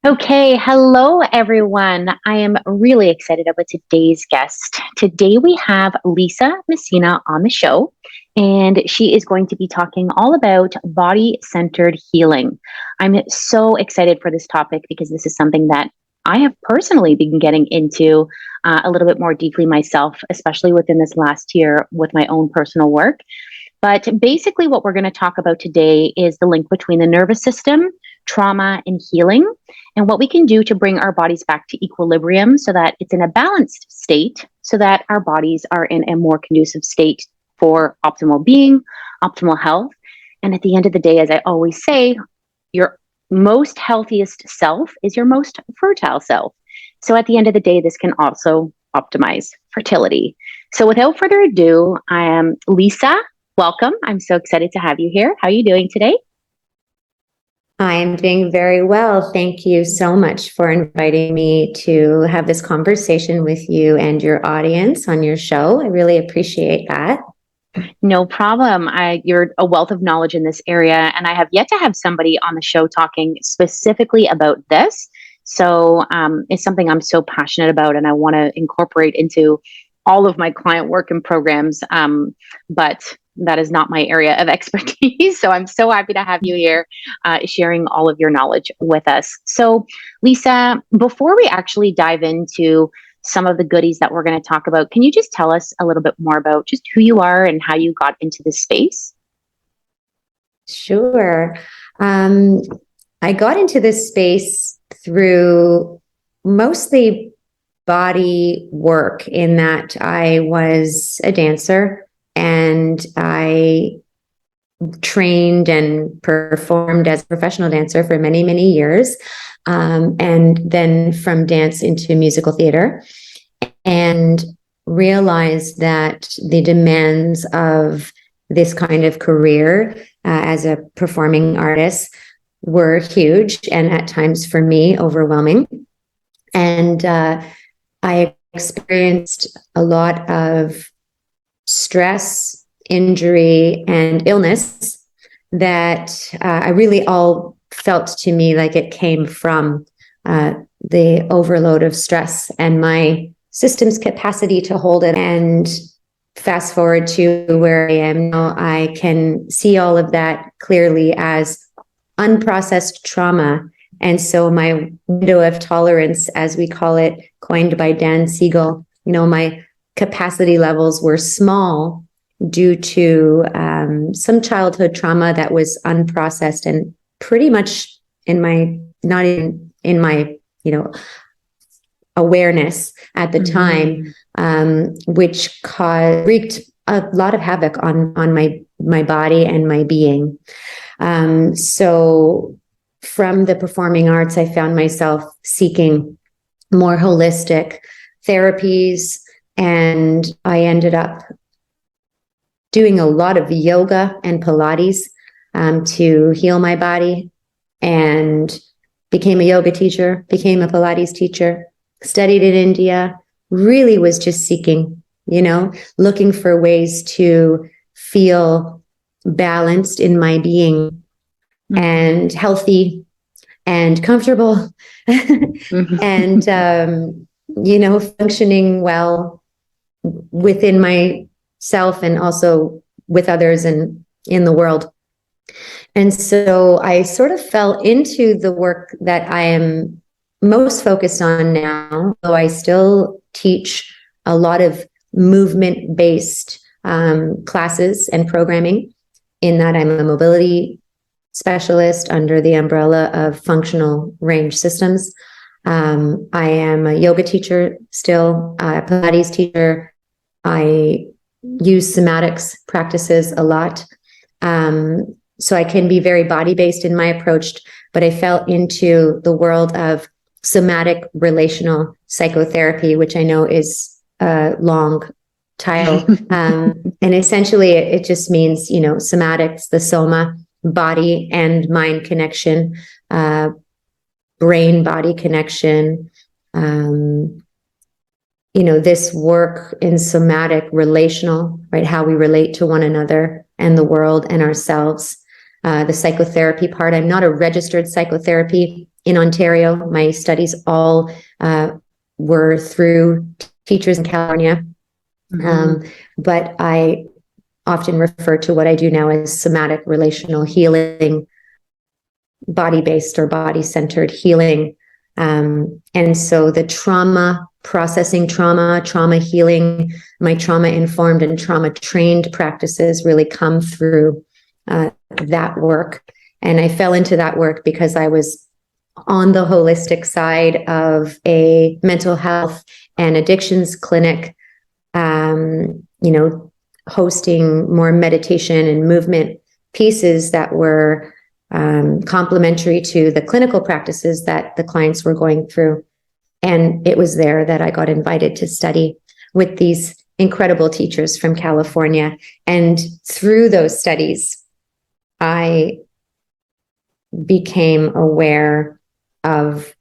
Okay, hello everyone. I am really excited about today's guest. Today we have Lisa Messina on the show, and she is going to be talking all about body centered healing. I'm so excited for this topic because this is something that I have personally been getting into a little bit more deeply myself, especially within this last year with my own personal work. But basically, what we're going to talk about today is the link between the nervous system, trauma, and healing, and what we can do to bring our bodies back to equilibrium so that it's in a balanced state, so that our bodies are in a more conducive state for optimal being, optimal health. And at the end of the day, as I always say, your most healthiest self is your most fertile self. So at the end of the day, this can also optimize fertility. So without further ado, I am Lisa. Welcome. I'm so excited to have you here. How are you doing today? I am doing very well. Thank you so much for inviting me to have this conversation with you and your audience on your show. I really appreciate that. No problem. You're a wealth of knowledge in this area, and I have yet to have somebody on the show talking specifically about this. So it's something I'm so passionate about, and I want to incorporate into all of my client work and programs. But that is not my area of expertise. So I'm so happy to have you here sharing all of your knowledge with us. So, Lisa, before we actually dive into some of the goodies that we're going to talk about, can you just tell us a little bit more about just who you are and how you got into this space? Sure. I got into this space through mostly body work, in that I was a dancer and I trained and performed as a professional dancer for many, many years. And then from dance into musical theater, and realized that the demands of this kind of career as a performing artist were huge, and at times for me overwhelming. And I experienced a lot of stress, injury, and illness that I really all felt to me like it came from the overload of stress and my system's capacity to hold it. And fast forward to where I am now, I can see all of that clearly as unprocessed trauma. And so my window of tolerance, as we call it, coined by Dan Siegel, my capacity levels were small due to some childhood trauma that was unprocessed and pretty much not in my, awareness at the time, which wreaked a lot of havoc on my body and my being. So from the performing arts, I found myself seeking more holistic therapies, and I ended up doing a lot of yoga and Pilates to heal my body, and became a yoga teacher, became a Pilates teacher, studied in India, really was just seeking, looking for ways to feel balanced in my being and healthy and comfortable and, functioning well within myself and also with others and in the world. And so I sort of fell into the work that I am most focused on now, though I still teach a lot of movement-based classes and programming, in that I'm a mobility specialist under the umbrella of functional range systems. I am a yoga teacher still, a Pilates teacher. I use somatics practices a lot. So I can be very body-based in my approach, but I fell into the world of somatic relational psychotherapy, which I know is a long title. And essentially it just means, somatics, the soma, body and mind connection, brain body connection. This work in somatic relational, right? How we relate to one another and the world and ourselves. the psychotherapy part. I'm not a registered psychotherapy in Ontario. My studies all were through teachers in California. But I often refer to what I do now as somatic relational healing, body-based or body-centered healing. And so the trauma processing, trauma healing, my trauma-informed and trauma-trained practices really come through that work. And I fell into that work because I was on the holistic side of a mental health and addictions clinic, hosting more meditation and movement pieces that were complementary to the clinical practices that the clients were going through. And it was there that I got invited to study with these incredible teachers from California. And through those studies, I became aware of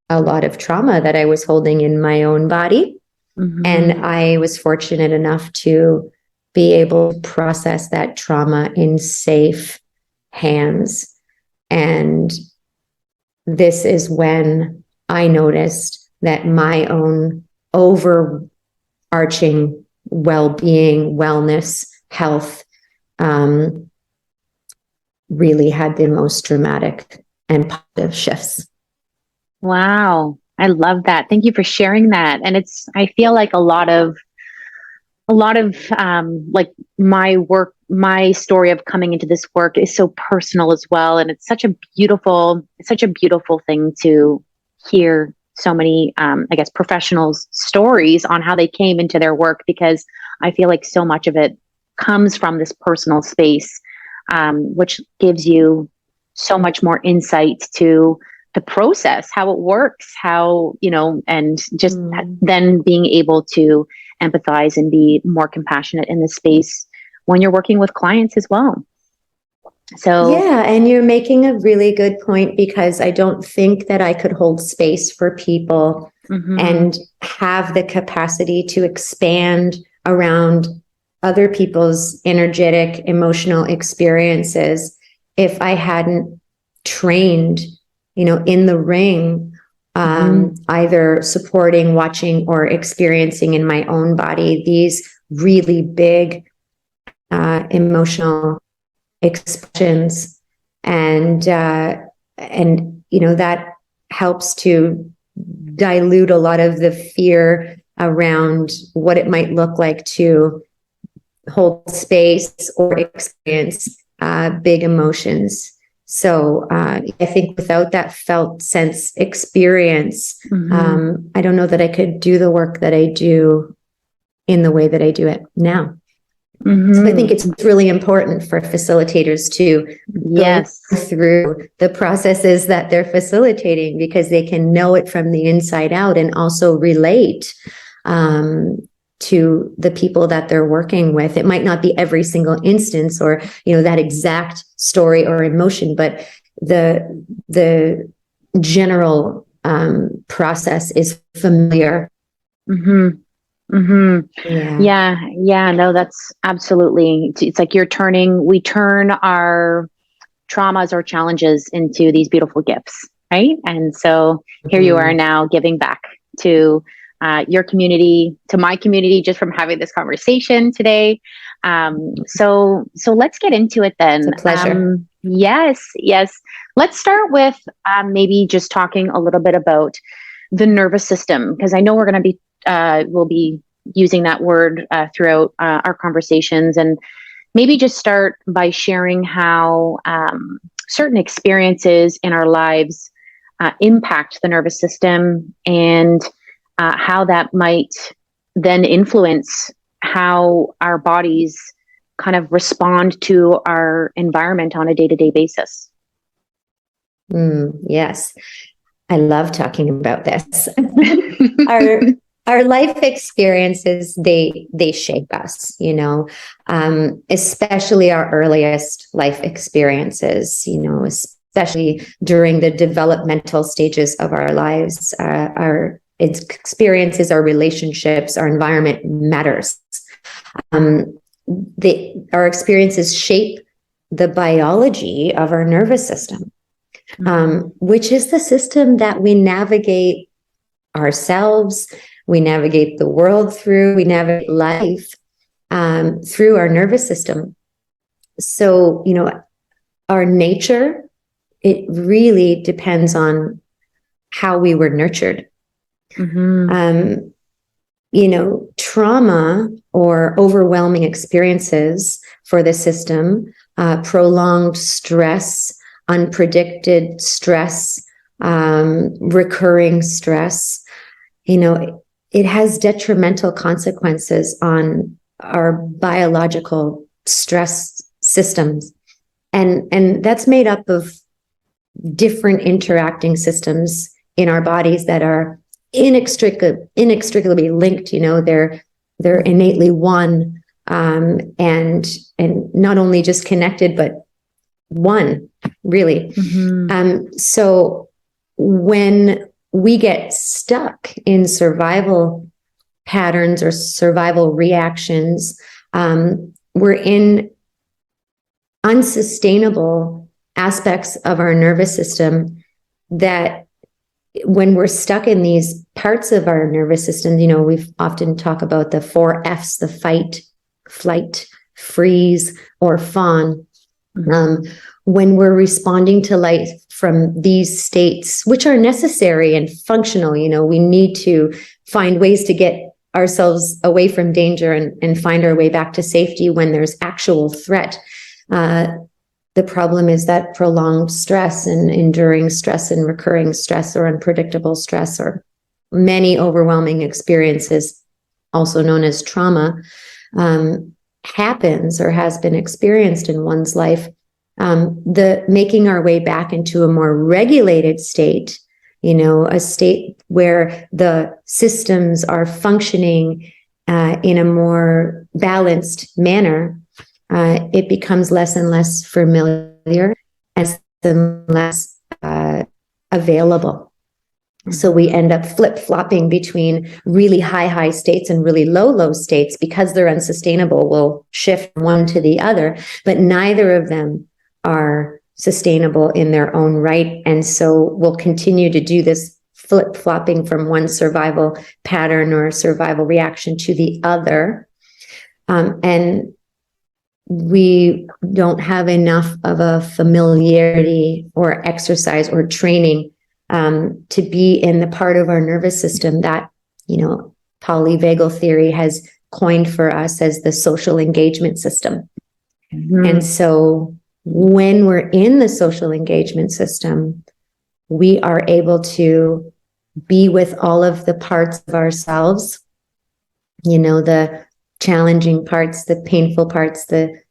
a lot of trauma that I was holding in my own body. And I was fortunate enough to be able to process that trauma in safe hands. And this is when I noticed that my own overarching well-being, wellness, health really had the most dramatic and positive shifts. Wow. I love that. Thank you for sharing that. And I feel like a lot of like my work, my story of coming into this work is so personal as well. And it's such a beautiful thing to hear so many, I guess, professionals' stories on how they came into their work, because I feel like so much of it comes from this personal space, which gives you so much more insight to the process, how it works, and just then being able to empathize and be more compassionate in the space when you're working with clients as well. So yeah, and you're making a really good point, because I don't think that I could hold space for people and have the capacity to expand around other people's energetic, emotional experiences if I hadn't trained, in the ring, either supporting, watching, or experiencing in my own body these really big emotional expressions. And that helps to dilute a lot of the fear around what it might look like to hold space or experience big emotions. So I think without that felt sense experience, I don't know that I could do the work that I do in the way that I do it now. So I think it's really important for facilitators to go through the processes that they're facilitating, because they can know it from the inside out and also relate to the people that they're working with. It might not be every single instance or, that exact story or emotion, but the general process is familiar. Yeah, no, that's absolutely. It's like we turn our traumas or challenges into these beautiful gifts, right? And so here you are now giving back to your community, to my community, just from having this conversation today. So let's get into it then. It's a pleasure. Yes. Let's start with maybe just talking a little bit about the nervous system, because I know we're going to be we'll be using that word throughout our conversations, and maybe just start by sharing how certain experiences in our lives impact the nervous system, and how that might then influence how our bodies kind of respond to our environment on a day-to-day basis. Yes. I love talking about this. Our life experiences, they shape us, especially our earliest life experiences, especially during the developmental stages of our lives. Our experiences, our relationships, our environment matters. Our experiences shape the biology of our nervous system, which is the system that we navigate ourselves, we navigate the world through, we navigate life through our nervous system. So, our nature, it really depends on how we were nurtured. Trauma or overwhelming experiences for the system, prolonged stress, unpredicted stress, recurring stress, it has detrimental consequences on our biological stress systems. And that's made up of different interacting systems in our bodies that are inextricably linked. They're innately one, and not only just connected, but one, really. So when we get stuck in survival patterns or survival reactions, we're in unsustainable aspects of our nervous system that, when we're stuck in these parts of our nervous system, we've often talk about the 4 F's, the fight, flight, freeze, or fawn. When we're responding to life from these states, which are necessary and functional, we need to find ways to get ourselves away from danger and find our way back to safety when there's actual threat. The problem is that prolonged stress and enduring stress and recurring stress or unpredictable stress or many overwhelming experiences, also known as trauma, happens or has been experienced in one's life. The making our way back into a more regulated state, a state where the systems are functioning in a more balanced manner, it becomes less and less familiar and less available. So we end up flip-flopping between really high states and really low states because they're unsustainable. We'll shift from one to the other, but neither of them are sustainable in their own right. And so we'll continue to do this flip-flopping from one survival pattern or survival reaction to the other. And we don't have enough of a familiarity or exercise or training to be in the part of our nervous system that, polyvagal theory has coined for us as the social engagement system. And so when we're in the social engagement system, we are able to be with all of the parts of ourselves, the challenging parts, the painful parts, the,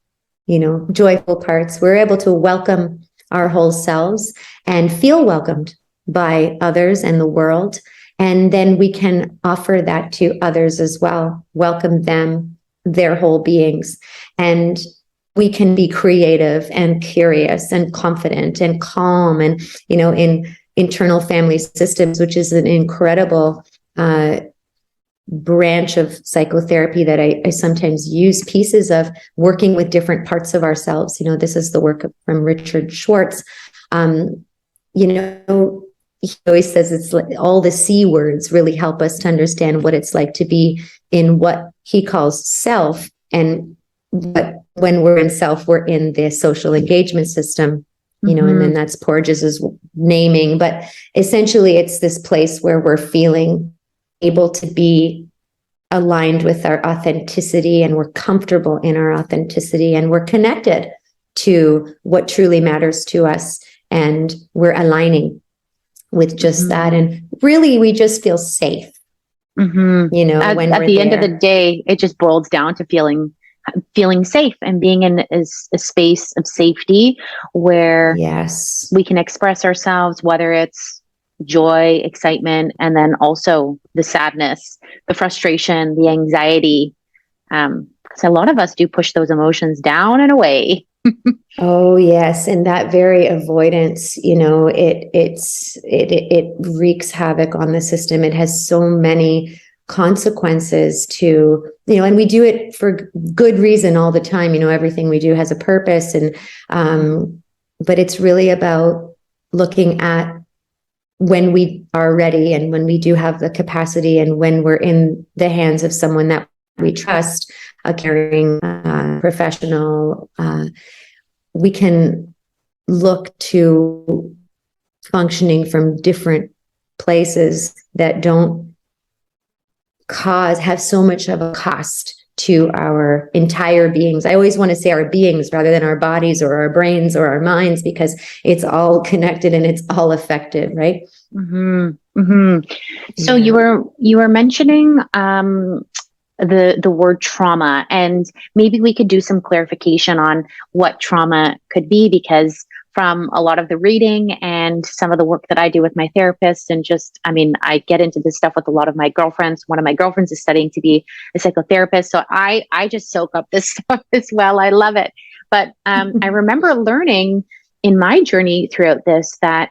joyful parts. We're able to welcome our whole selves and feel welcomed by others and the world. And then we can offer that to others as well, welcome them, their whole beings. And we can be creative and curious and confident and calm and, in internal family systems, which is an incredible branch of psychotherapy that I sometimes use pieces of, working with different parts of ourselves. This is the work from Richard Schwartz. He always says it's like all the C words really help us to understand what it's like to be in what he calls self. And but when we're in self, we're in the social engagement system, and then that's Porges's naming. But essentially, it's this place where we're feeling able to be aligned with our authenticity, and we're comfortable in our authenticity, and we're connected to what truly matters to us, and we're aligning with just that. And really, we just feel safe. When at the end of the day, it just boils down to feeling safe and being in a space of safety where we can express ourselves, whether it's joy, excitement, and then also the sadness, the frustration, the anxiety. Because a lot of us do push those emotions down and away. Oh yes, and that very avoidance, it wreaks havoc on the system. It has so many consequences to, and we do it for good reason all the time. Everything we do has a purpose, and but it's really about looking at when we are ready and when we do have the capacity and when we're in the hands of someone that we trust, a caring professional, we can look to functioning from different places that don't have so much of a cost to our entire beings. I always want to say our beings rather than our bodies or our brains or our minds, because it's all connected and it's all affected, right? Mm-hmm. Mm-hmm. So you were mentioning the word trauma, and maybe we could do some clarification on what trauma could be, because from a lot of the reading and some of the work that I do with my therapist, and I get into this stuff with a lot of my girlfriends. One of my girlfriends is studying to be a psychotherapist. So I just soak up this stuff as well. I love it. But I remember learning in my journey throughout this that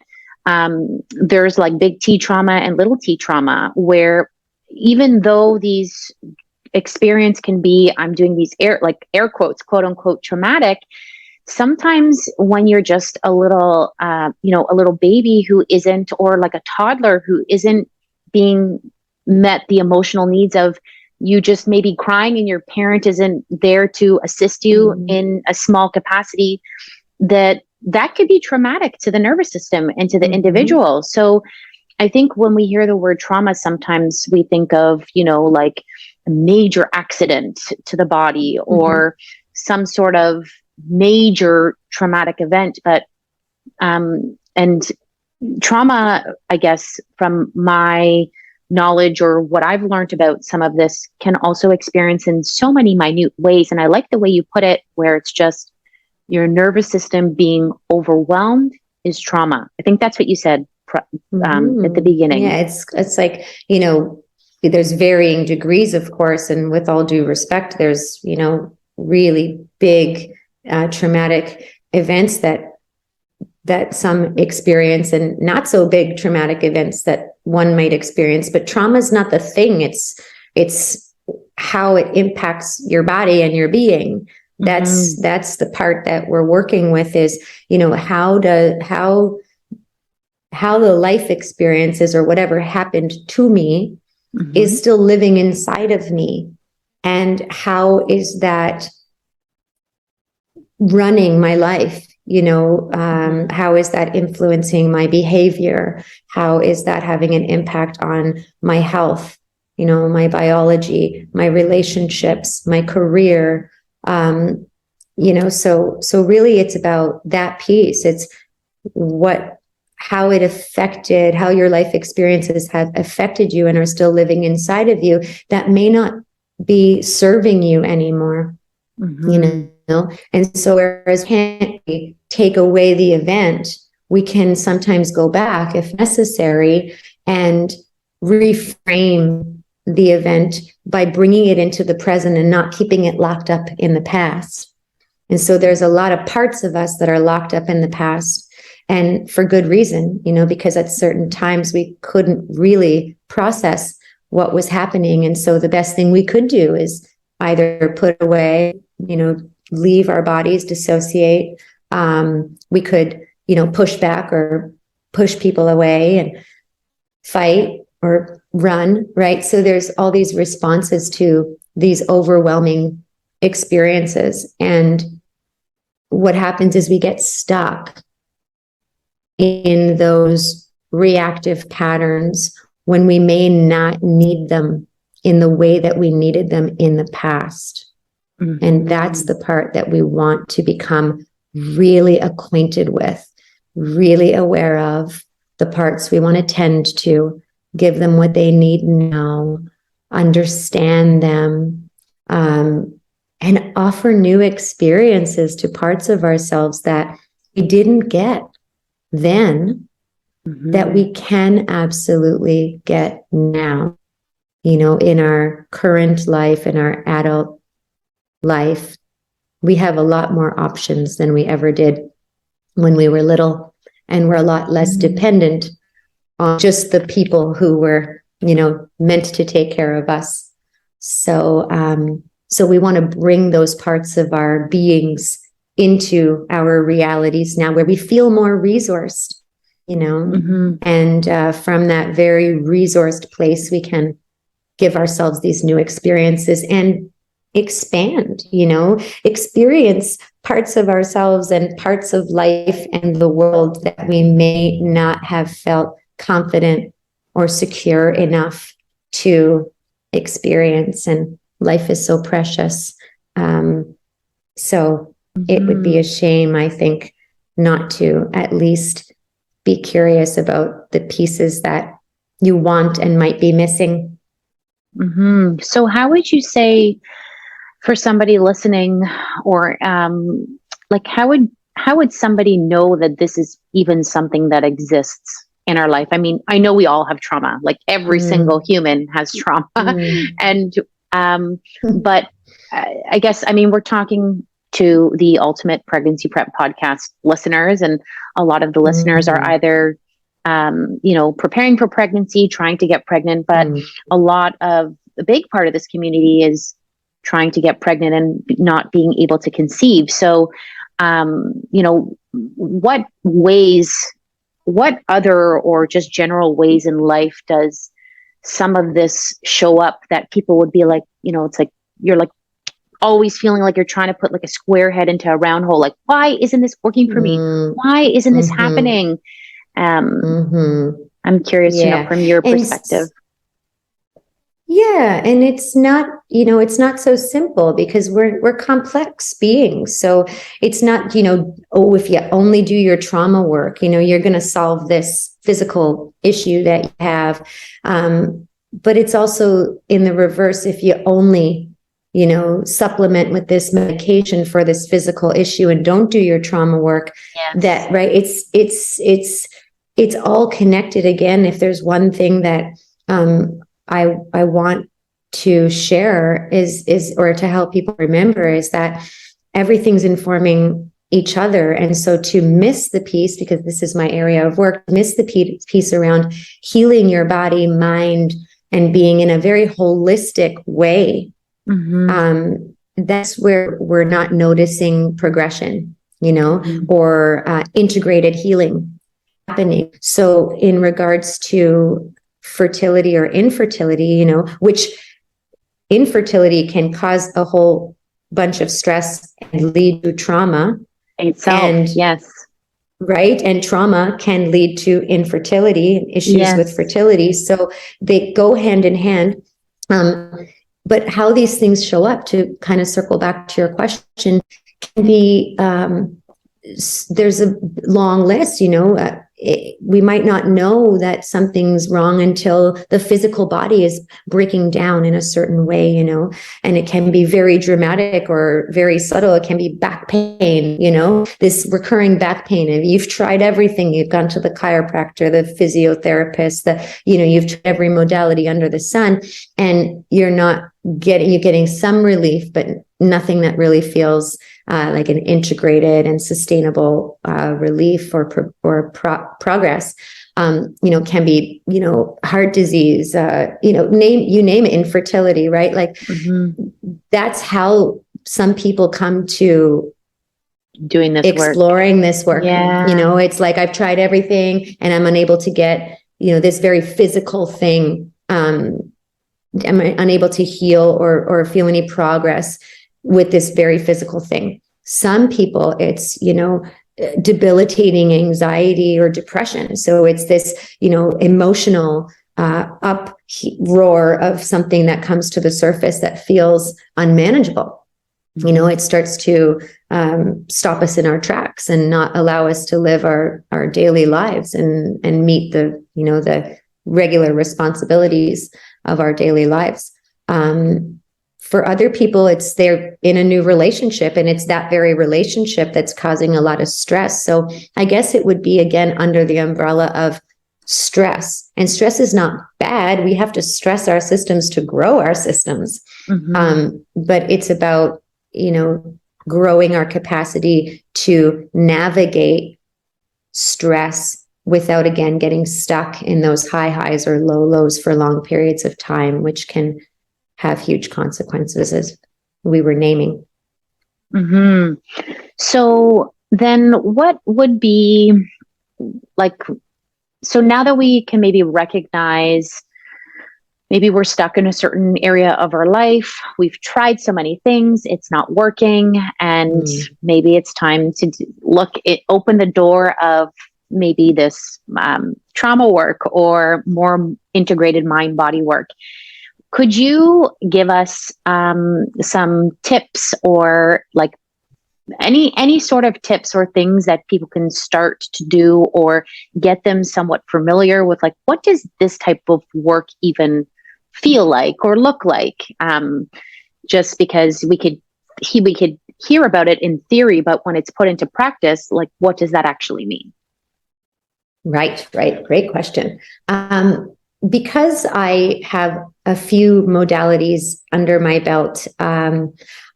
there's like big T trauma and little T trauma, where even though these experience can be, I'm doing these air quotes, quote unquote, traumatic, sometimes when you're just a little, a little baby who isn't, or like a toddler who isn't being met the emotional needs of, you just maybe crying and your parent isn't there to assist you in a small capacity, that could be traumatic to the nervous system and to the individual. So I think when we hear the word trauma, sometimes we think of, like a major accident to the body or some sort of major traumatic event. But and trauma, I guess, from my knowledge or what I've learned about some of this, can also experience in so many minute ways. And I like the way you put it, where it's just your nervous system being overwhelmed is trauma. I think that's what you said at the beginning. Yeah, it's like, there's varying degrees, of course, and with all due respect, there's, really big traumatic events that some experience, and not so big traumatic events that one might experience. But trauma is not the thing. It's how it impacts your body and your being. That's the part that we're working with, is, how the life experiences or whatever happened to me is still living inside of me. And how is that running my life? How is that influencing my behavior? How is that having an impact on my health, my biology, my relationships, my career? So really it's about that piece. It's how your life experiences have affected you and are still living inside of you, that may not be serving you anymore, And so whereas we can't take away the event, we can sometimes go back if necessary and reframe the event by bringing it into the present and not keeping it locked up in the past. And so there's a lot of parts of us that are locked up in the past, and for good reason, because at certain times we couldn't really process what was happening. And so the best thing we could do is either put away, leave our bodies, dissociate. We could, push back or push people away and fight or run, right? So there's all these responses to these overwhelming experiences. And what happens is we get stuck in those reactive patterns when we may not need them in the way that we needed them in the past. And that's the part that we want to become really acquainted with, really aware of, the parts we want to tend to, give them what they need now, understand them, and offer new experiences to parts of ourselves that we didn't get then, that we can absolutely get now, in our current life, in our adult life. We have a lot more options than we ever did when we were little, and we're a lot less dependent on just the people who were meant to take care of us. So, so we want to bring those parts of our beings into our realities now, where we feel more resourced, and from that very resourced place, we can give ourselves these new experiences and expand, experience parts of ourselves and parts of life and the world that we may not have felt confident or secure enough to experience. And life is so precious. So it would be a shame, I think, not to at least be curious about the pieces that you want and might be missing. So how would you say, for somebody listening, or like how would somebody know that this is even something that exists in our life? I mean, I know we all have trauma, like every single human has trauma. And but I guess, I mean, we're talking to the Ultimate Pregnancy Prep podcast listeners, and a lot of the listeners are either preparing for pregnancy, trying to get pregnant, but a big part of this community is trying to get pregnant and not being able to conceive. So, what other or just general ways in life does some of this show up that people would be like, it's like, you're like always feeling like you're trying to put like a square head into a round hole. Like, why isn't this working for me? Why isn't this happening? I'm curious to know from your perspective. And it's not, it's not so simple, because we're complex beings. So it's not, if you only do your trauma work, you're going to solve this physical issue that you have. But it's also in the reverse. If you only, supplement with this medication for this physical issue and don't do your trauma work, it's all connected. Again, if there's one thing that, I want to share is, or to help people remember, is that everything's informing each other. And so to miss the piece, because this is my area of work, miss the piece around healing your body, mind, and being in a very holistic way. That's where we're not noticing progression, or integrated healing happening. So in regards to fertility or infertility, which infertility can cause a whole bunch of stress and lead to trauma itself. And yes. Right. And trauma can lead to infertility and issues with fertility. So they go hand in hand. But how these things show up, to kind of circle back to your question, can be, there's a long list, we might not know that something's wrong until the physical body is breaking down in a certain way, and it can be very dramatic or very subtle. It can be back pain, this recurring back pain. If you've tried everything, you've gone to the chiropractor, the physiotherapist, you've tried every modality under the sun, and you're getting some relief, but nothing that really feels like an integrated and sustainable relief or progress. Can be, heart disease, name it, infertility, right? Like that's how some people come to doing this exploring work. This work. It's like, I've tried everything and I'm unable to get, this very physical thing. I'm unable to heal or feel any progress with this very physical thing. Some people, it's, debilitating anxiety or depression. So it's this, emotional uproar of something that comes to the surface that feels unmanageable. It starts to stop us in our tracks and not allow us to live our daily lives and meet the, the regular responsibilities of our daily lives. For other people, it's they're in a new relationship, and it's that very relationship that's causing a lot of stress. So I guess it would be, again, under the umbrella of stress. And stress is not bad. We have to stress our systems to grow our systems. But it's about, growing our capacity to navigate stress without, again, getting stuck in those high highs or low lows for long periods of time, which can have huge consequences, as we were naming. Mm-hmm. So then what would be like, so now that we can maybe recognize maybe we're stuck in a certain area of our life, we've tried so many things, it's not working, and maybe it's time to open the door of maybe this trauma work or more integrated mind body work. Could you give us some tips, or like any sort of tips or things that people can start to do, or get them somewhat familiar with, like, what does this type of work even feel like or look like? Just because we could hear about it in theory, but when it's put into practice, like, what does that actually mean? Right. Great question. Because I have a few modalities under my belt, I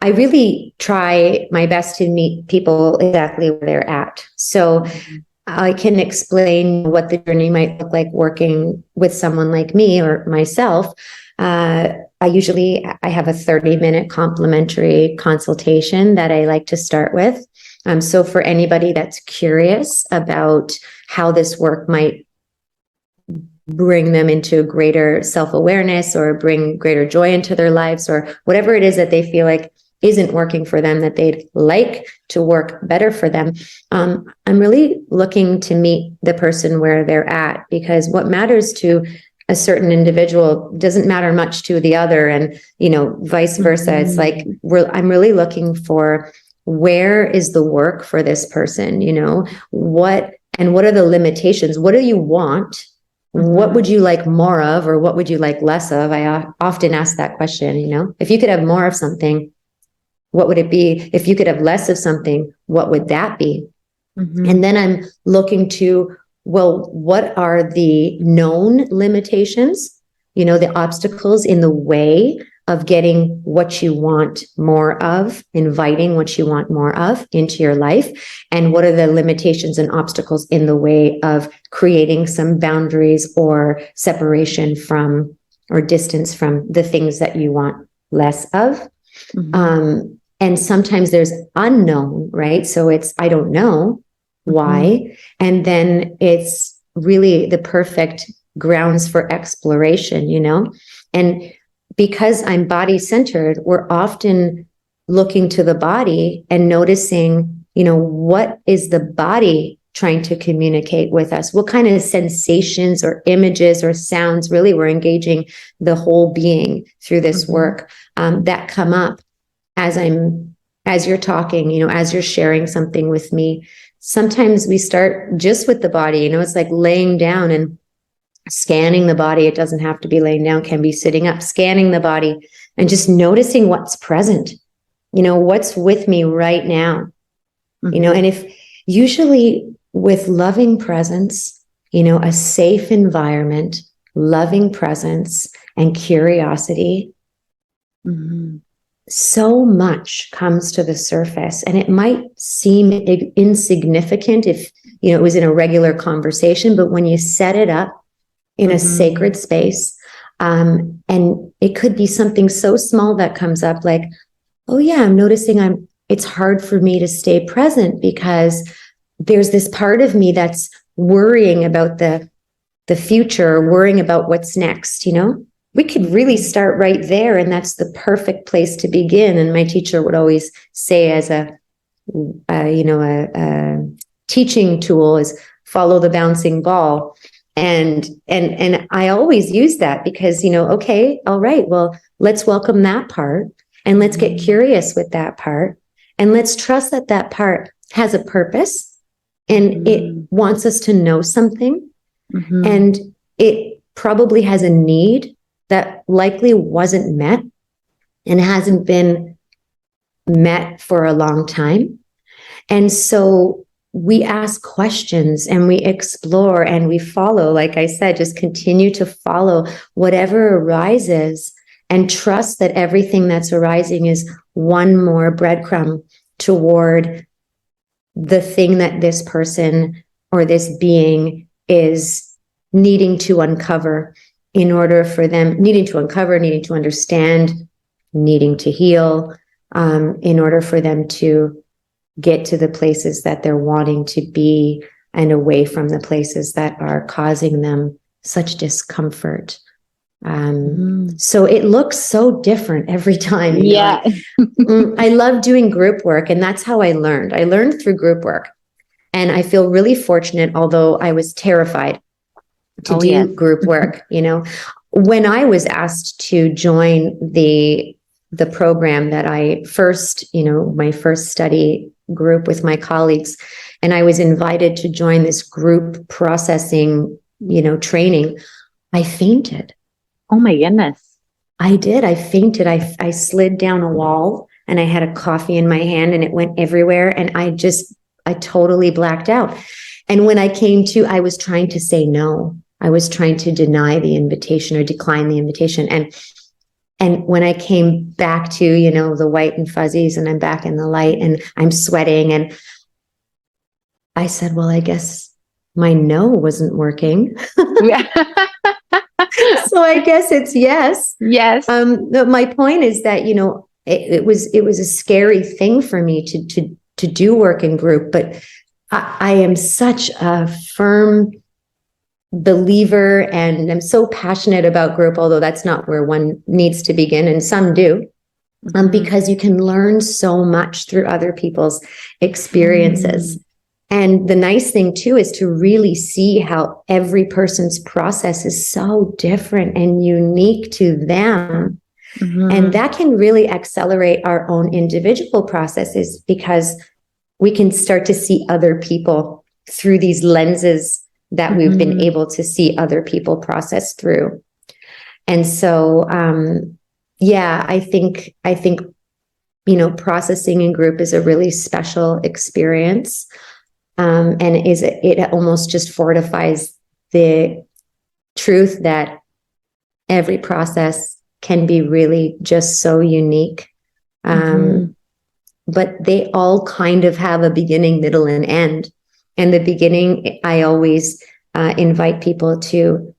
really try my best to meet people exactly where they're at. So I can explain what the journey might look like working with someone like me or myself. I have a 30-minute complimentary consultation that I like to start with. So for anybody that's curious about how this work might bring them into greater self-awareness or bring greater joy into their lives, or whatever it is that they feel like isn't working for them, that they'd like to work better for them, I'm really looking to meet the person where they're at, because what matters to a certain individual doesn't matter much to the other, and vice versa. It's like I'm really looking for, where is the work for this person? What are the limitations? What do you want? What would you like more of, or what would you like less of? I often ask that question. If you could have more of something, what would it be? If you could have less of something, what would that be? And then I'm looking to, well, what are the known limitations, the obstacles in the way of getting what you want more of, inviting what you want more of into your life? And what are the limitations and obstacles in the way of creating some boundaries or separation from, or distance from, the things that you want less of? And sometimes there's unknown, right? So it's, I don't know why. And then it's really the perfect grounds for exploration, And because I'm body centered, we're often looking to the body and noticing, what is the body trying to communicate with us? What kind of sensations or images or sounds, really, we're engaging the whole being through this work, that come up as you're talking, as you're sharing something with me. Sometimes we start just with the body, it's like laying down and scanning the body. It doesn't have to be laying down, can be sitting up, scanning the body and just noticing what's present, what's with me right now, and if usually with loving presence, a safe environment, loving presence and curiosity, so much comes to the surface. And it might seem insignificant if, it was in a regular conversation, but when you set it up in a sacred space, and it could be something so small that comes up, like, oh yeah, I'm noticing it's hard for me to stay present because there's this part of me that's worrying about the future, worrying about what's next, We could really start right there, and that's the perfect place to begin. And my teacher would always say, as a teaching tool, is follow the bouncing ball. And I always use that because, okay, all right, well, let's welcome that part, and let's get curious with that part, and let's trust that that part has a purpose, and it wants us to know something, and it probably has a need that likely wasn't met and hasn't been met for a long time. And so we ask questions and we explore and we follow, like I said, just continue to follow whatever arises, and trust that everything that's arising is one more breadcrumb toward the thing that this person or this being is needing to uncover in order for them, needing to uncover, needing to understand, needing to heal, in order for them to get to the places that they're wanting to be and away from the places that are causing them such discomfort. So it looks so different every time. Yeah. I love doing group work, and that's how I learned. I learned through group work. And I feel really fortunate, although I was terrified to do group work. When I was asked to join the program that I first, my first study group with my colleagues, and I was invited to join this group processing, training, I fainted. Oh my goodness. I did. I fainted. I slid down a wall, and I had a coffee in my hand, and it went everywhere. And I totally blacked out. And when I came to, I was trying to say no. I was trying to deny the invitation or decline the invitation. And when I came back to, the white and fuzzies, and I'm back in the light, and I'm sweating, and I said, well, I guess my no wasn't working. So I guess it's yes. Yes. My point is that, it was a scary thing for me to do work in group, but I am such a firm believer, and I'm so passionate about group, although that's not where one needs to begin, and some do, because you can learn so much through other people's experiences. And the nice thing too is to really see how every person's process is so different and unique to them. And that can really accelerate our own individual processes, because we can start to see other people through these lenses that we've been able to see other people process through. And so, I think, processing in group is a really special experience. And it almost just fortifies the truth that every process can be really just so unique. But they all kind of have a beginning, middle, and end. And the beginning, I always invite people to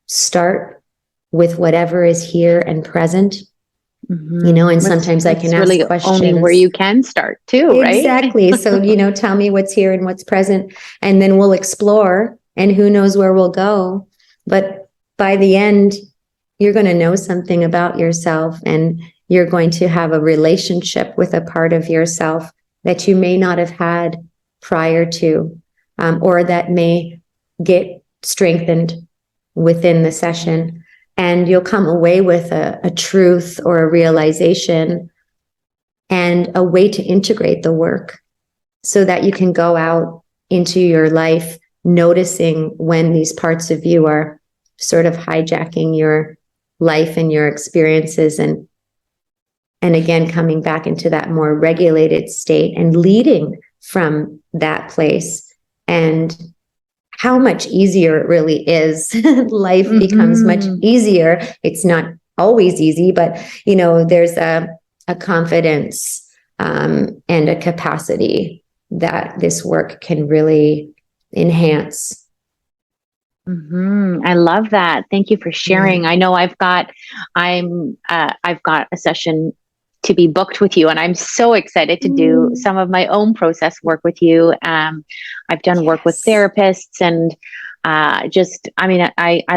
start with whatever is here and present. And sometimes I can ask questions. Only where you can start too, right? Exactly. So, tell me what's here and what's present, and then we'll explore, and who knows where we'll go. But by the end, you're going to know something about yourself, and you're going to have a relationship with a part of yourself that you may not have had prior to, or that may get strengthened within the session. And you'll come away with a truth or a realization and a way to integrate the work, so that you can go out into your life noticing when these parts of you are sort of hijacking your life and your experiences, and again, coming back into that more regulated state and leading from that place. And how much easier it really is. Life becomes much easier. It's not always easy, but there's a confidence and a capacity that this work can really enhance. I love that. Thank you for sharing. I know I've got a session to be booked with you, and I'm so excited to do some of my own process work with you. I've done work with therapists, and I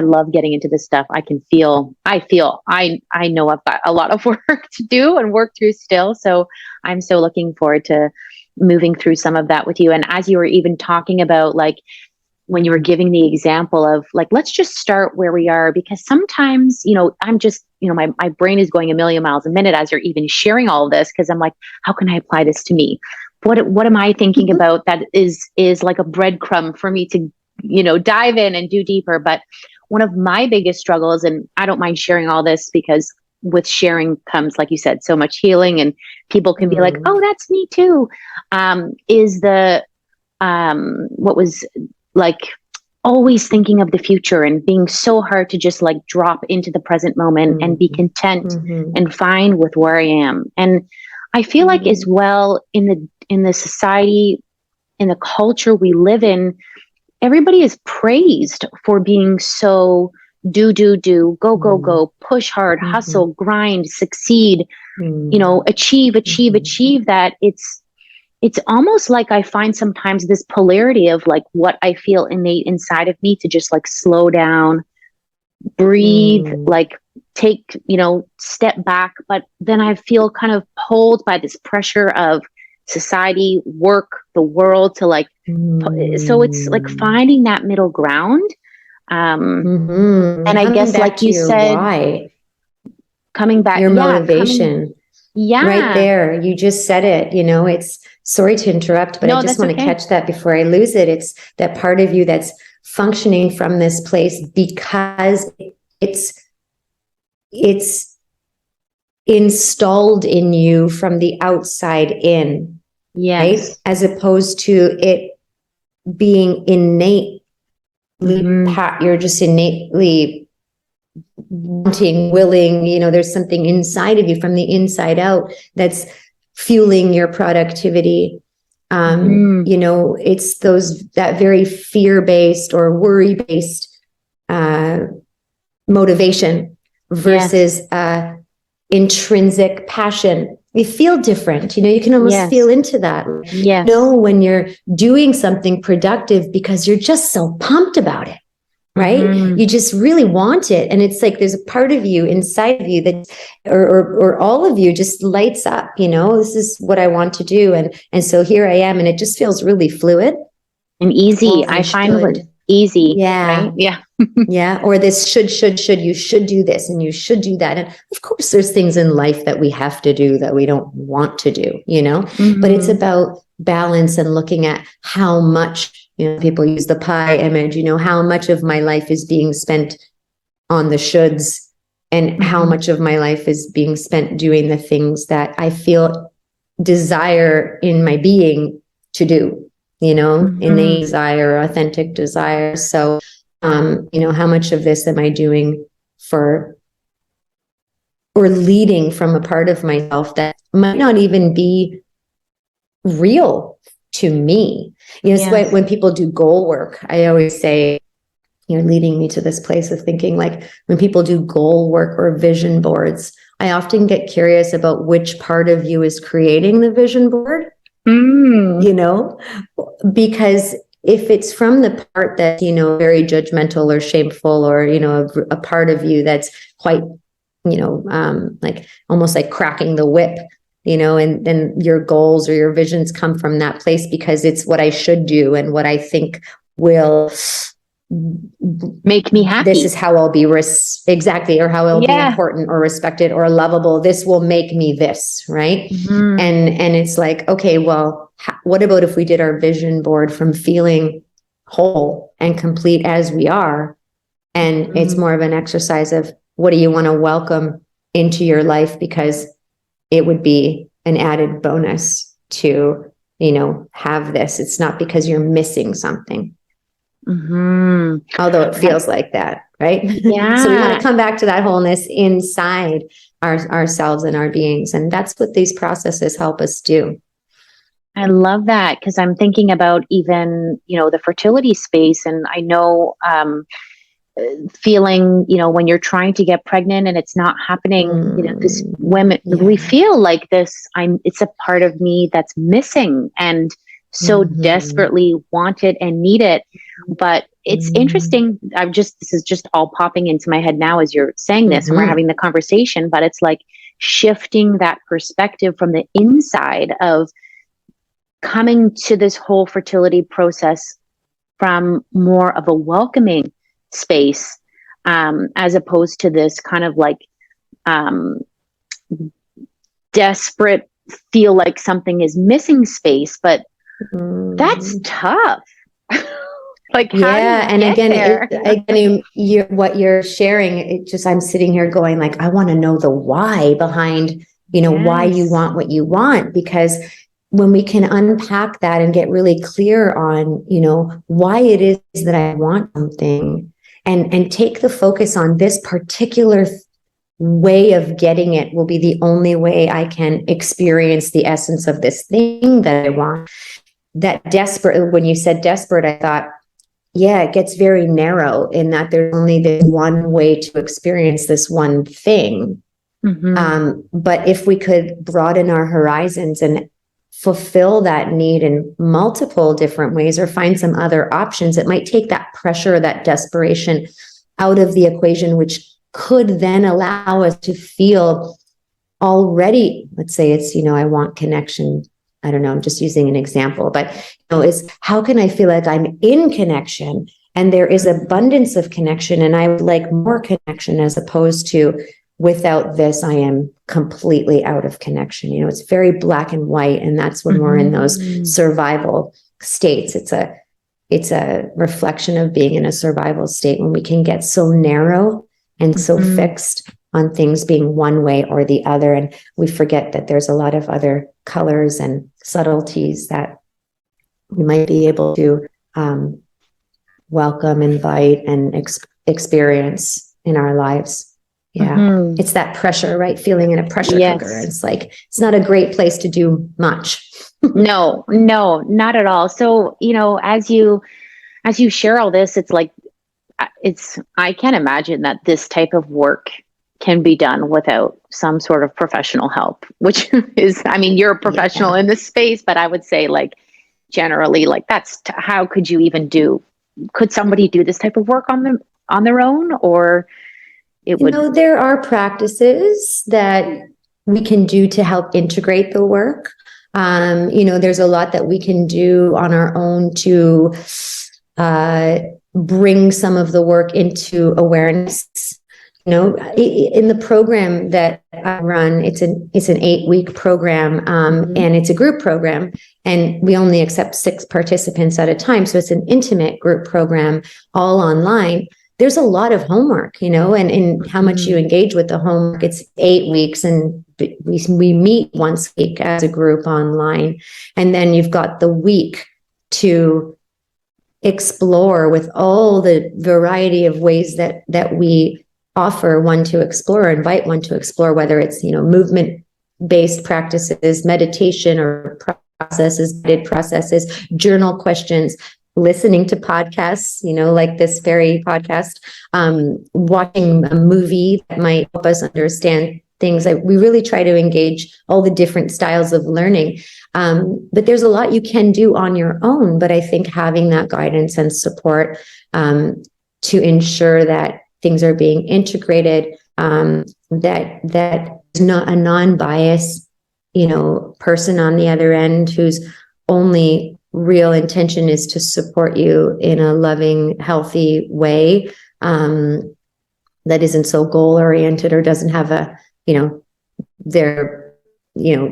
love getting into this stuff. I know I've got a lot of work to do and work through still. So I'm so looking forward to moving through some of that with you. And as you were even talking about, like, when you were giving the example of, like, let's just start where we are, because sometimes, I'm just, my brain is going a million miles a minute as you're even sharing all of this. Cause I'm like, how can I apply this to me? What am I thinking about that is like a breadcrumb for me to, dive in and do deeper. But one of my biggest struggles, and I don't mind sharing all this, because with sharing comes, like you said, so much healing, and people can be like, oh, that's me too. Is the, what was like always thinking of the future and being so hard to just like drop into the present moment and be content and fine with where I am. And I feel like as well in the society, in the culture we live in, everybody is praised for being so do, go, push hard, hustle, grind, succeed, achieve, that it's almost like I find sometimes this polarity of like what I feel innate inside of me to just like slow down, breathe, like take, step back. But then I feel kind of pulled by this pressure of society, work, the world to like, so it's like finding that middle ground. And I guess like you said, why, coming back, your motivation. Right there. You just said it, it's, sorry to interrupt, but I just want to catch that before I lose it. It's that part of you that's functioning from this place because it's installed in you from the outside in. Yes. Right? As opposed to it being innately, you're just innately wanting, willing, there's something inside of you from the inside out that's fueling your productivity. It's that very fear-based or worry-based motivation versus intrinsic passion. They feel different. You can almost feel into that. Yes. When you're doing something productive because you're just so pumped about it. Right? You just really want it. And it's like, there's a part of you inside of you that, or all of you just lights up, this is what I want to do. And so here I am, and it just feels really fluid and easy. I find it easy. Yeah. Right? Yeah. Yeah. Or this should, you should do this and you should do that. And of course there's things in life that we have to do that we don't want to do, but it's about balance and looking at how much, people use the pie image, how much of my life is being spent on the shoulds and how much of my life is being spent doing the things that I feel desire in my being to do, innate desire, authentic desire. So, how much of this am I doing for or leading from a part of myself that might not even be real to me? It's why when people do goal work, I always say, you're leading me to this place of thinking, like when people do goal work or vision boards, I often get curious about which part of you is creating the vision board, because if it's from the part that, very judgmental or shameful, or, a part of you that's quite, like almost like cracking the whip, and then your goals or your visions come from that place because it's what I should do and what I think will make me happy. This is how I'll be exactly, or how I'll be important or respected or lovable. This will make me this, right? And it's like, okay, well, what about if we did our vision board from feeling whole and complete as we are? And it's more of an exercise of what do you want to welcome into your life, because it would be an added bonus to, have this. It's not because you're missing something. Although it feels like that, right? Yeah. So we want to come back to that wholeness inside ourselves and our beings. And that's what these processes help us do. I love that, because I'm thinking about even, the fertility space. And I know feeling, when you're trying to get pregnant and it's not happening, this women, we feel like this, it's a part of me that's missing and so desperately want it and need it. But it's interesting. This is just all popping into my head now as you're saying this and we're having the conversation, but it's like shifting that perspective from the inside of coming to this whole fertility process from more of a welcoming space, as opposed to this kind of like desperate, feel like something is missing space. But that's tough. Like, and again, what you're sharing, I'm sitting here going like, I want to know the why behind, why you want what you want, because when we can unpack that and get really clear on, why it is that I want something, and take the focus on this particular way of getting it will be the only way I can experience the essence of this thing that I want. That desperate, when you said desperate, I thought, it gets very narrow in that there's only this one way to experience this one thing. But if we could broaden our horizons and fulfill that need in multiple different ways, or find some other options, it might take that pressure, that desperation out of the equation, which could then allow us to feel already, let's say it's, I want connection. I don't know, I'm just using an example, but is how can I feel like I'm in connection and there is abundance of connection and I would like more connection, as opposed to without this, I am completely out of connection. It's very black and white. And that's when we're in those survival states. It's a reflection of being in a survival state when we can get so narrow and so fixed on things being one way or the other. And we forget that there's a lot of other colors and subtleties that we might be able to welcome, invite, and experience in our lives. Yeah. It's that pressure, right? Feeling in a pressure cooker. It's like, it's not a great place to do much. No, not at all. So, as you share all this, it's like, I can't imagine that this type of work can be done without some sort of professional help, which is, you're a professional in this space, but I would say generally, how could you even could somebody do this type of work on their own, or it would? There are practices that we can do to help integrate the work. There's a lot that we can do on our own to bring some of the work into awareness. In the program that I run, it's an 8-week program, and it's a group program, and we only accept 6 participants at a time. So it's an intimate group program, all online. There's a lot of homework, and how much you engage with the homework. It's 8 weeks, and we meet once a week as a group online. And then you've got the week to explore with all the variety of ways that we offer one to explore, invite one to explore, whether it's, movement-based practices, meditation or processes, guided processes, journal questions, listening to podcasts, like this very podcast, watching a movie that might help us understand things. We really try to engage all the different styles of learning. But there's a lot you can do on your own. But I think having that guidance and support to ensure that things are being integrated, that is not a non-biased, person on the other end whose only real intention is to support you in a loving, healthy way, that isn't so goal oriented or doesn't have their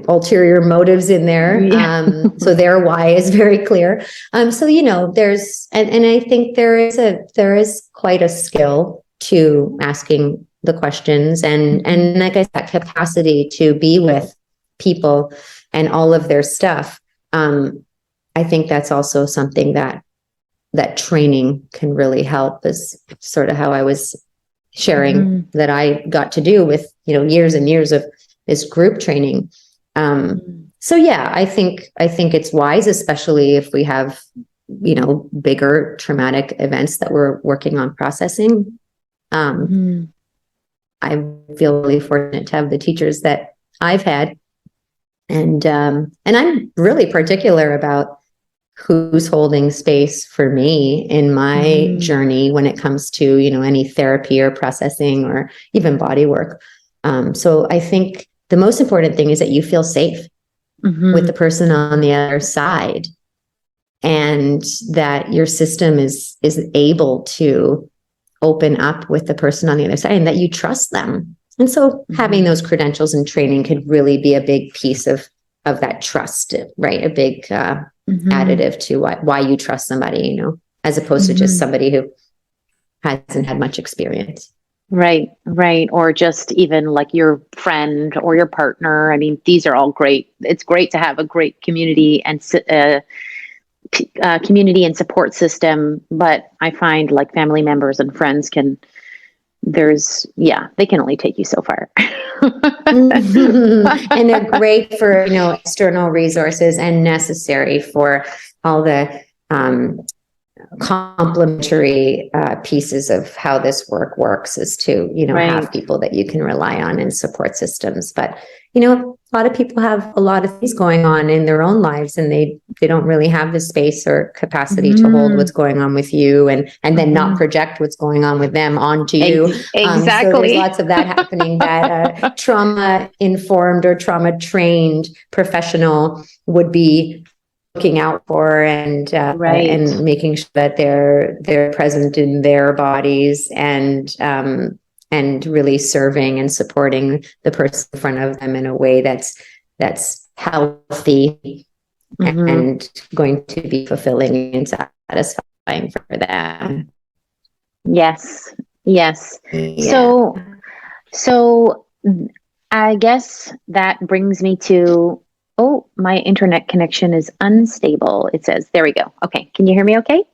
ulterior motives in there. So their why is very clear. So there's and I think there is quite a skill to asking the questions and like I said, that capacity to be with people and all of their stuff. I think that's also something that training can really help, is sort of how I was sharing that I got to do with, years and years of this group training. So yeah, I think it's wise, especially if we have, bigger traumatic events that we're working on processing. I feel really fortunate to have the teachers that I've had. And I'm really particular about who's holding space for me in my journey when it comes to, any therapy or processing or even body work. So I think the most important thing is that you feel safe with the person on the other side, and that your system is able to open up with the person on the other side, and that you trust them. And so having those credentials and training could really be a big piece of that trust, right? A big additive to why you trust somebody, as opposed to just somebody who hasn't had much experience. Right. Or just even like your friend or your partner. These are all great. It's great to have a great community and support system. But I find like family members and friends they can only take you so far. And they're great for, external resources and necessary for all the complementary pieces of how this work works is to, have people that you can rely on and support systems. But, a lot of people have a lot of things going on in their own lives, and they don't really have the space or capacity to hold what's going on with you, and then not project what's going on with them onto you. Exactly. So there's lots of that happening that a trauma-informed or trauma-trained professional would be looking out for, and making sure that they're present in their bodies, and really serving and supporting the person in front of them in a way that's healthy and going to be fulfilling and satisfying for them. Yes. Yeah. So I guess that brings me to, my internet connection is unstable. It says, there we go. Okay. Can you hear me okay?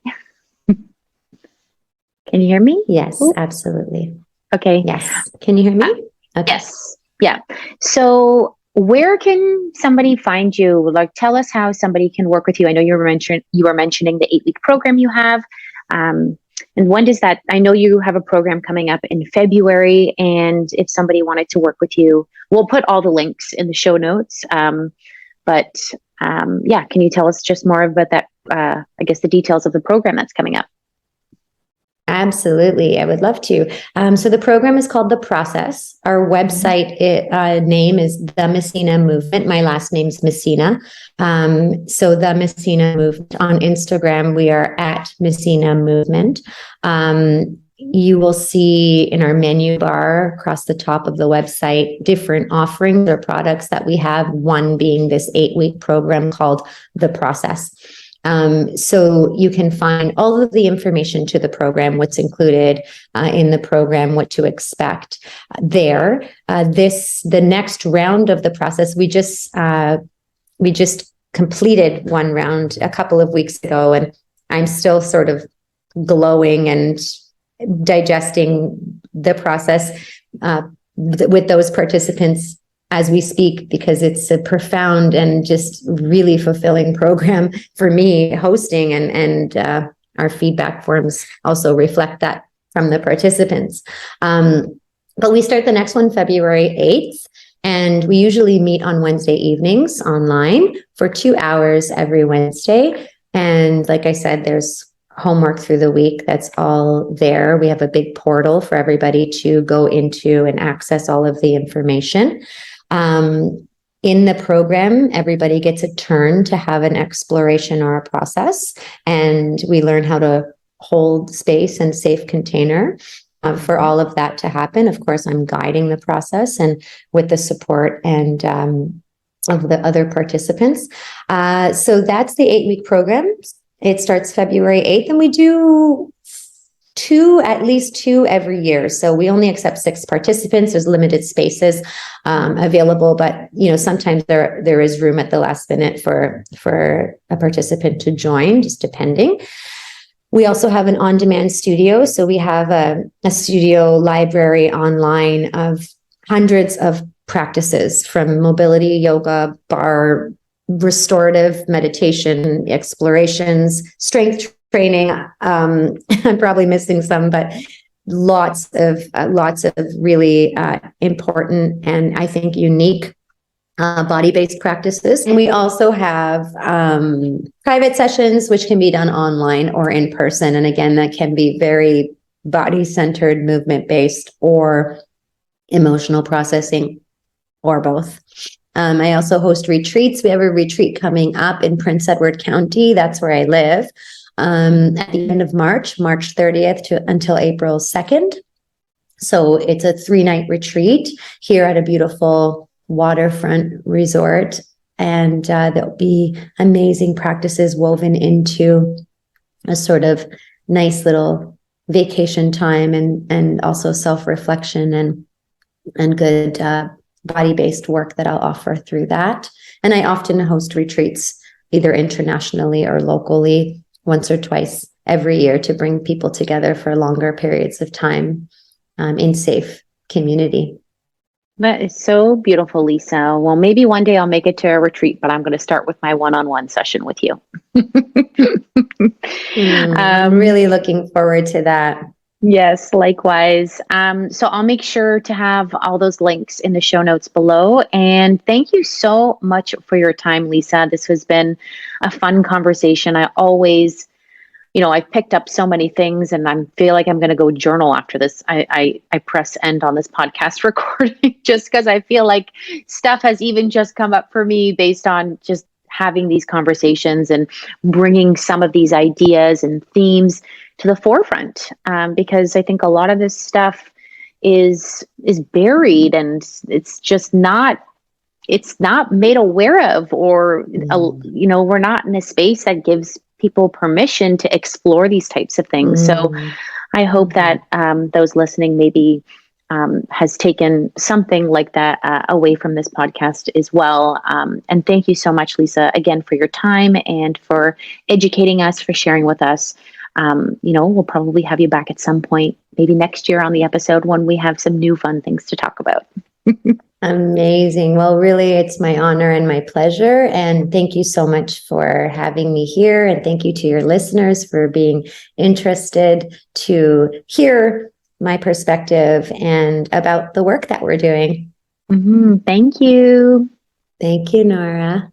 Can you hear me? Yes, absolutely. Okay. Yes. Can you hear me? Okay. Yes. Yeah. So where can somebody find you? Like, tell us how somebody can work with you. I know you were mentioning the 8-week program you have. And when does that, I know you have a program coming up in February, and if somebody wanted to work with you, we'll put all the links in the show notes. Can you tell us just more about that, I guess the details of the program that's coming up? Absolutely. I would love to. So the program is called The Process. Our website name is The Messina Movement. My last name's Messina. So The Messina Movement. On Instagram, we are at Messina Movement. You will see in our menu bar across the top of the website different offerings or products that we have, one being this 8-week program called The Process. So you can find all of the information to the program, what's included in the program, what to expect there. The next round of the process, we just completed one round a couple of weeks ago, and I'm still sort of glowing and digesting the process with those participants as we speak, because it's a profound and just really fulfilling program for me hosting, and our feedback forms also reflect that from the participants. But we start the next one February 8th, and we usually meet on Wednesday evenings online for 2 hours every Wednesday. And like I said, there's homework through the week that's all there. We have a big portal for everybody to go into and access all of the information. In the program, everybody gets a turn to have an exploration or a process, and we learn how to hold space and safe container for all of that to happen. Of course, I'm guiding the process and with the support and of the other participants. So that's the 8-week program. It starts February 8th, and we do at least two every year. So we only accept 6 participants. There's limited spaces available, but sometimes there is room at the last minute for a participant to join, just depending. We also have an on-demand studio. So we have a studio library online of hundreds of practices, from mobility, yoga, bar, restorative meditation, explorations, strength training. I'm probably missing some, but lots of really important and I think unique body-based practices. And we also have private sessions, which can be done online or in person. And again, that can be very body-centered, movement-based, or emotional processing, or both. I also host retreats. We have a retreat coming up in Prince Edward County. That's where I live. At the end of March 30th until April 2nd. So it's a 3-night retreat here at a beautiful waterfront resort. And there'll be amazing practices woven into a sort of nice little vacation time, and also self-reflection and good body-based work that I'll offer through that. And I often host retreats either internationally or locally, once or twice every year, to bring people together for longer periods of time in safe community. That is so beautiful, Lisa. Well, maybe one day I'll make it to a retreat, but I'm going to start with my one-on-one session with you. I'm really looking forward to that. Yes, likewise. So I'll make sure to have all those links in the show notes below. And thank you so much for your time, Lisa. This has been a fun conversation. I always, I've picked up so many things, and I feel like I'm going to go journal after this. I press end on this podcast recording just because I feel like stuff has even just come up for me based on just having these conversations and bringing some of these ideas and themes to the forefront. Because I think a lot of this stuff is buried, and it's not made aware of, or we're not in a space that gives people permission to explore these types of things. So I hope that those listening maybe has taken something like that away from this podcast as well. And thank you so much, Lisa, again, for your time and for educating us, for sharing with us. We'll probably have you back at some point, maybe next year on the episode, when we have some new fun things to talk about. Amazing. Well, really, it's my honor and my pleasure. And thank you so much for having me here. And thank you to your listeners for being interested to hear my perspective and about the work that we're doing. Thank you. Thank you, Nora.